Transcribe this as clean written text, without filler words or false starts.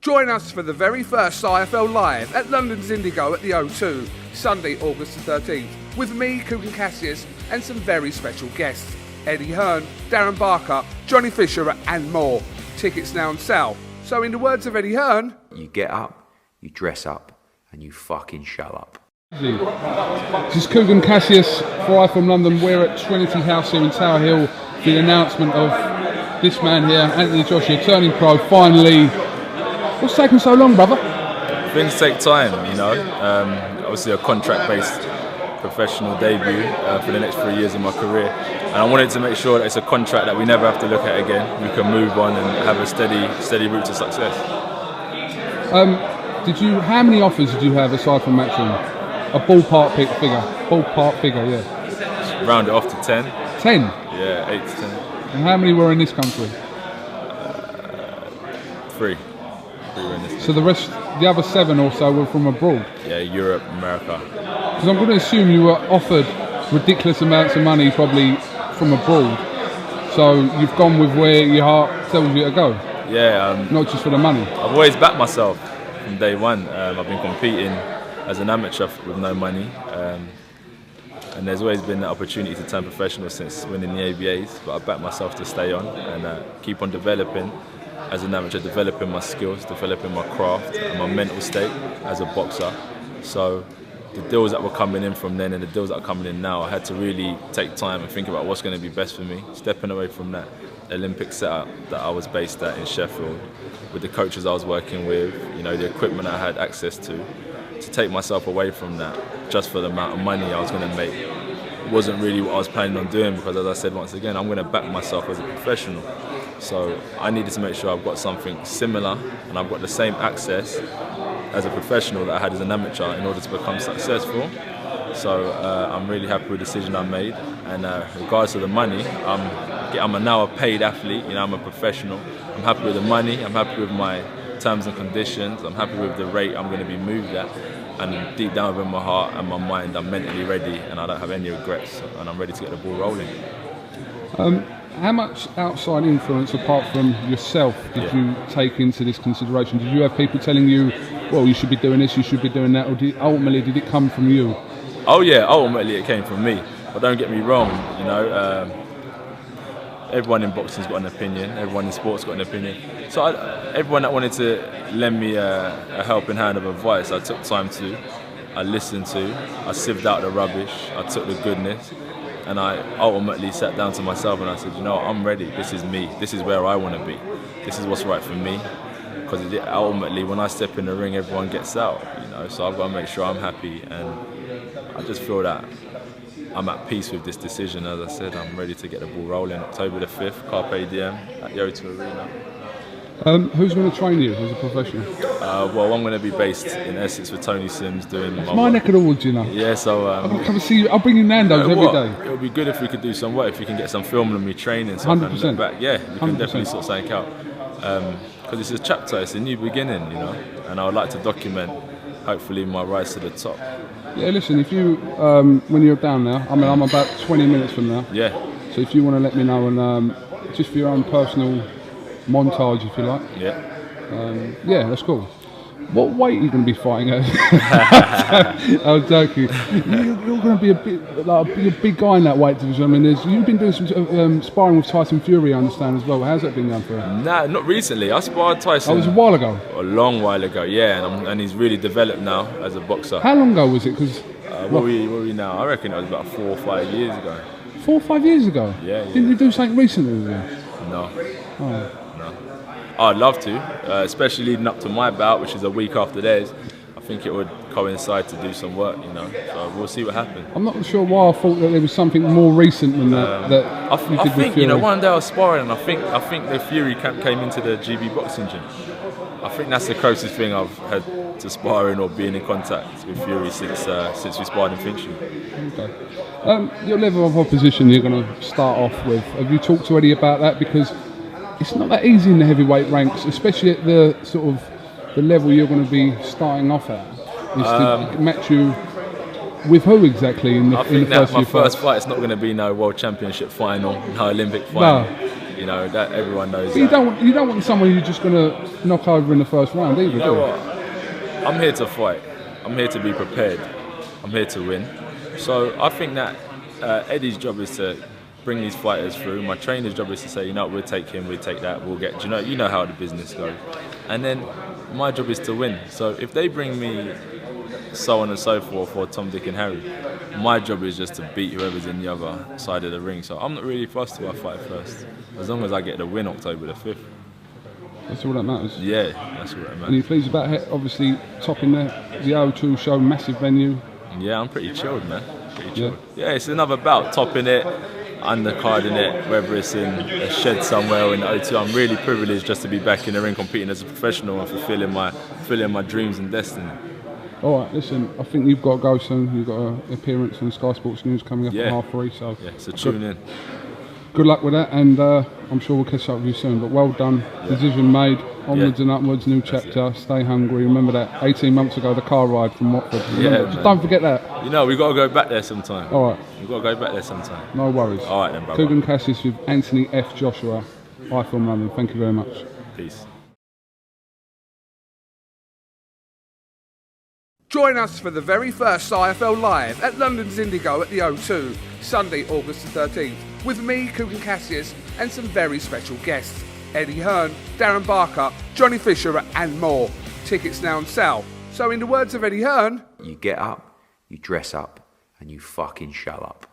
Join us for the very first IFL Live at London's Indigo at the O2, Sunday, August the 13th, with me, Kugan Cassius, and some very special guests. Eddie Hearn, Darren Barker, Johnny Fisher and more. Tickets now on sale. So in the words of Eddie Hearn... You get up, you dress up, and you fucking show up. This is Kugan Cassius, fly from London. We're at Trinity House here in Tower Hill. The announcement of this man here, Anthony Joshua, turning pro, finally. What's taken so long, brother? Things take time, you know. Obviously a contract-based professional debut for the next 3 years of my career. And I wanted to make sure that it's a contract that we never have to look at again. We can move on and have a steady route to success. How many offers did you have aside from Matchroom? A ballpark figure. Ballpark figure, yeah. Just round it off to 10. 10? Yeah, 8 to 10. And how many were in this country? 3. So the other 7 or so were from abroad? Yeah, Europe, America. Because I'm going to assume you were offered ridiculous amounts of money probably from abroad. So you've gone with where your heart tells you to go? Yeah. Not just for the money? I've always backed myself from day one. I've been competing as an amateur with no money. And there's always been the opportunity to turn professional since winning the ABAs. But I backed myself to stay on and keep on developing. As an amateur, developing my skills, developing my craft and my mental state as a boxer. So the deals that were coming in from then and the deals that are coming in now, I had to really take time and think about what's going to be best for me. Stepping away from that Olympic setup that I was based at in Sheffield, with the coaches I was working with, you know, the equipment I had access to take myself away from that just for the amount of money I was going to make wasn't really what I was planning on doing, because as I said once again, I'm going to back myself as a professional. So I needed to make sure I've got something similar and I've got the same access as a professional that I had as an amateur in order to become successful. So I'm really happy with the decision I made. And regardless of the money, I'm now a paid athlete. You know, I'm a professional. I'm happy with the money. I'm happy with my terms and conditions. I'm happy with the rate I'm going to be moved at. And deep down within my heart and my mind, I'm mentally ready and I don't have any regrets. And I'm ready to get the ball rolling. How much outside influence, apart from yourself, did you take into this consideration? Did you have people telling you, well, you should be doing this, you should be doing that, or ultimately did it come from you? Oh yeah, ultimately it came from me. But don't get me wrong, you know, everyone in boxing's got an opinion, everyone in sport's got an opinion. So everyone that wanted to lend me a helping hand of advice, I took time to, I listened to, I sieved out the rubbish, I took the goodness. And I ultimately sat down to myself and I said, you know, I'm ready. This is me. This is where I want to be. This is what's right for me. Because ultimately, when I step in the ring, everyone gets out. You know, so I've got to make sure I'm happy. And I just feel that I'm at peace with this decision. As I said, I'm ready to get the ball rolling. October the 5th, Carpe Diem at the O2 Arena. Who's going to train you as a professional? Well, I'm going to be based in Essex with Tony Sims doing my neck of the woods, you know. Yeah, so I'm going to come and see you. I'll bring you Nando's every day. It would be good if we could do some work, if you can get some film of me training. So 100%. I can look back. Yeah, we can 100%. definitely sort something out. Because it's a chapter, it's a new beginning, you know. And I would like to document, hopefully, my rise to the top. Yeah, listen, if you, when you're down there, I mean, I'm about 20 minutes from now. Yeah. So if you want to let me know, and just for your own personal montage, if you like. Yeah. Yeah, that's cool. What weight are you going to be fighting at? I was joking. You're going to be a big guy in that weight division. I mean, you've been doing some sparring with Tyson Fury, I understand, as well. How's that been going for you? Nah, not recently. I sparred Tyson. Oh, it was a while ago? A long while ago, yeah. And he's really developed now as a boxer. How long ago was it? Because where are we now? I reckon it was about 4 or 5 years ago. 4 or 5 years ago? Yeah. Didn't you do something recently with him? No. Oh. I'd love to, especially leading up to my bout, which is a week after theirs. I think it would coincide to do some work, you know. So we'll see what happens. I'm not sure why I thought that there was something more recent than that. I think you know, one day I was sparring, and I think the Fury camp came into the GB boxing gym. I think that's the closest thing I've had to sparring or being in contact with Fury since we sparred in Finchley. Okay. Your level of opposition you're going to start off with. Have you talked to Eddie about that? Because it's not that easy in the heavyweight ranks, especially at the sort of the level you're going to be starting off at. Is to match you with who exactly in the first few fights? My first fight is not going to be no World Championship final, no Olympic final. No. You know, that everyone knows But that. you don't want someone you're just going to knock over in the first round either, You know what? I'm here to fight. I'm here to be prepared. I'm here to win. So I think that Eddie's job is to bring these fighters through. My trainer's job is to say, you know, we'll take him, we'll take that, we'll get. You know how the business goes. And then my job is to win. So if they bring me so on and so forth, or Tom, Dick and Harry, my job is just to beat whoever's in the other side of the ring. So I'm not really fussed who I fight first, as long as I get the win October the 5th. That's all that matters. Yeah, that's what I meant. And you're pleased about it? Obviously, topping the O2 show, massive venue. Yeah, I'm pretty chilled, man. Pretty chilled. Yeah, it's another bout, topping it, undercarding it, whether it's in a shed somewhere or in the O2. I'm really privileged just to be back in the ring competing as a professional and fulfilling my dreams and destiny. All right, listen, I think you've got to go soon. You've got an appearance on Sky Sports News coming up Yeah. at 3:30. So Yeah, so tune in. good luck with that, and I'm sure we'll catch up with you soon. But well done, decision made, onwards and upwards, new chapter. Stay hungry. Remember that 18 months ago, the car ride from Watford. Remember, just man. don't forget that. You know, we got to go back there sometime. All right, We've got to go back there sometime. no worries. All right then, brother. Coogan Cassius with Anthony F. Joshua, iFilm London. Thank you very much. Peace. Join us for the very first IFL Live at London's Indigo at the O2, Sunday, August the 13th, with me, Coogan Cassius, and some very special guests. Eddie Hearn, Darren Barker, Johnny Fisher and more. Tickets now on sale. So in the words of Eddie Hearn, You get up, you dress up, and you fucking shut up.